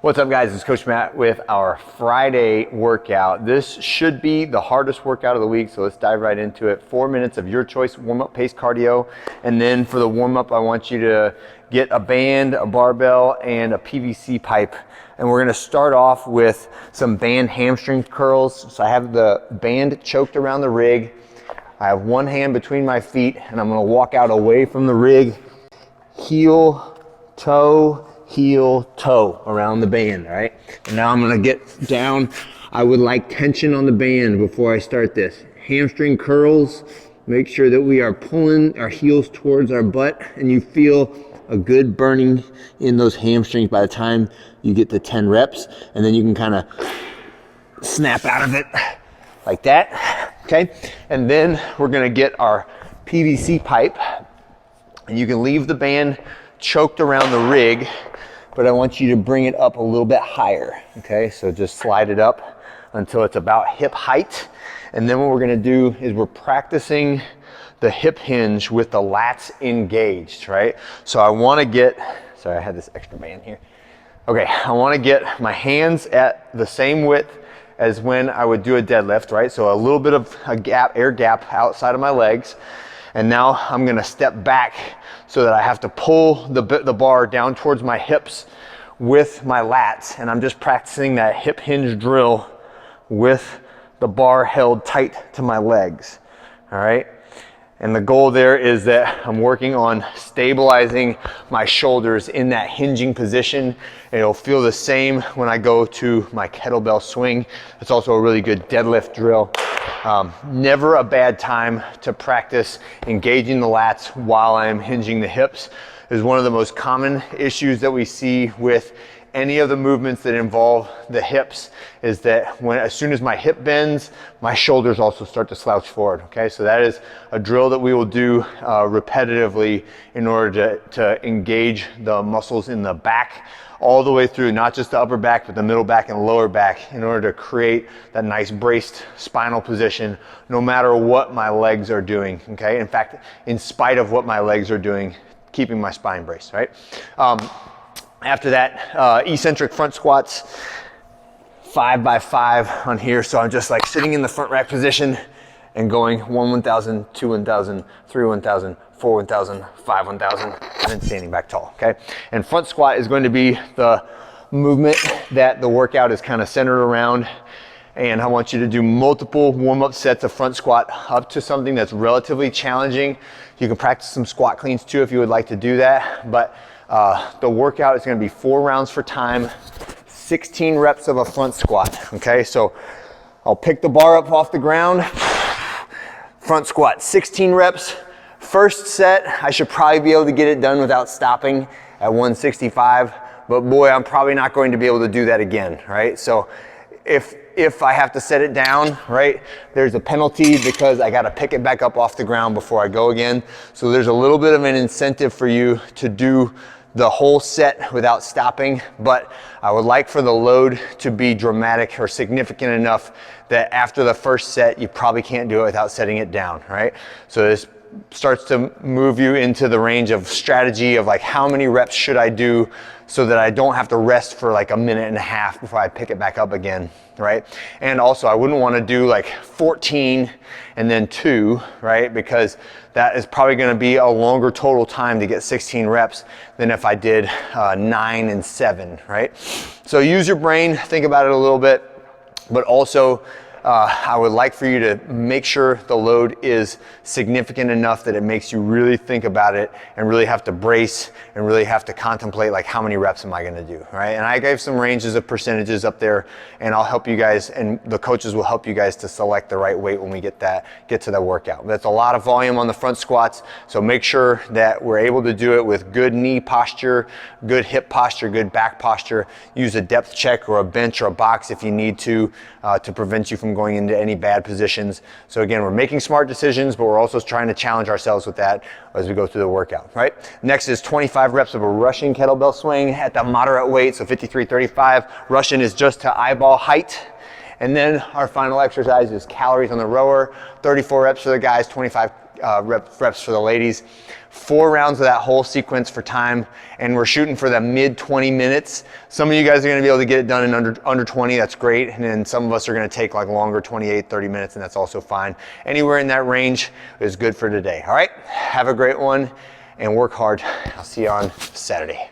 What's up, guys? It's Coach Matt with our Friday workout. This should be the hardest workout of the week, so let's dive right into it. 4 minutes of your choice warm-up pace cardio, and then for the warm-up, I want you to get a band, a barbell, and a PVC pipe. And we're gonna start off with some band hamstring curls. So I have the band choked around the rig. I have one hand between my feet, and I'm gonna walk out away from the rig, heel, toe around the band, all right? And now I'm gonna get down. I would like tension on the band before I start this. Hamstring curls, make sure that we are pulling our heels towards our butt and you feel a good burning in those hamstrings by the time you get to 10 reps, and then you can kind of snap out of it like that, okay? And then we're gonna get our PVC pipe, and you can leave the band choked around the rig, but I want you to bring it up a little bit higher, okay? So just slide it up until it's about hip height. And then what we're gonna do is we're practicing the hip hinge with the lats engaged, right? So I wanna get, sorry, I had this extra band here. Okay, I wanna get my hands at the same width as when I would do a deadlift, right? So a little bit of a gap, air gap outside of my legs. And now I'm gonna step back so that I have to pull the bar down towards my hips with my lats. And I'm just practicing that hip hinge drill with the bar held tight to my legs, all right? And the goal there is that I'm working on stabilizing my shoulders in that hinging position. It'll feel the same when I go to my kettlebell swing. It's also a really good deadlift drill. Never a bad time to practice engaging the lats while I'm hinging the hips. Is one of the most common issues that we see with any of the movements that involve the hips, is that as soon as my hip bends, my shoulders also start to slouch forward, okay? So that is a drill that we will do repetitively in order to engage the muscles in the back all the way through, not just the upper back, but the middle back and lower back, in order to create that nice braced spinal position no matter what my legs are doing, okay? In fact, in spite of what my legs are doing, keeping my spine braced, right? After that, eccentric front squats, 5 by 5 on here. So I'm just like sitting in the front rack position and going 1 1000, 2 1000, 3 1000, 4 1000, 5 1000, and then standing back tall, okay? And front squat is going to be the movement that the workout is kind of centered around. And I want you to do multiple warm-up sets of front squat up to something that's relatively challenging. You can practice some squat cleans too if you would like to do that, but the workout is gonna be 4 rounds for time, 16 reps of a front squat, okay? So I'll pick the bar up off the ground, front squat, 16 reps. First set, I should probably be able to get it done without stopping at 165, but boy, I'm probably not going to be able to do that again, right? So if I have to set it down, right, there's a penalty because I gotta pick it back up off the ground before I go again. So there's a little bit of an incentive for you to do the whole set without stopping, but I would like for the load to be dramatic or significant enough that after the first set, you probably can't do it without setting it down, right? So this starts to move you into the range of strategy of like, how many reps should I do so that I don't have to rest for like a minute and a half before I pick it back up again, right? And also I wouldn't want to do like 14 and then 2, right? Because that is probably going to be a longer total time to get 16 reps than if I did 9 and 7, right? So use your brain, think about it a little bit, but also I would like for you to make sure the load is significant enough that it makes you really think about it and really have to brace and really have to contemplate like, how many reps am I gonna do, right? And I gave some ranges of percentages up there, and I'll help you guys, and the coaches will help you guys to select the right weight when we get to that workout. That's a lot of volume on the front squats, so make sure that we're able to do it with good knee posture, good hip posture, good back posture. Use a depth check or a bench or a box if you need to prevent you from going into any bad positions. So again, we're making smart decisions, but we're also trying to challenge ourselves with that as we go through the workout, right? Next is 25 reps of a Russian kettlebell swing at the moderate weight, so 53-35. Russian is just to eyeball height. And then our final exercise is calories on the rower, 34 reps for the guys, 25 reps for the ladies. 4 rounds of that whole sequence for time, and we're shooting for the mid 20 minutes. Some of you guys are gonna be able to get it done in under 20, that's great. And then some of us are gonna take like longer, 28, 30 minutes, and that's also fine. Anywhere in that range is good for today, all right? Have a great one and work hard. I'll see you on Saturday.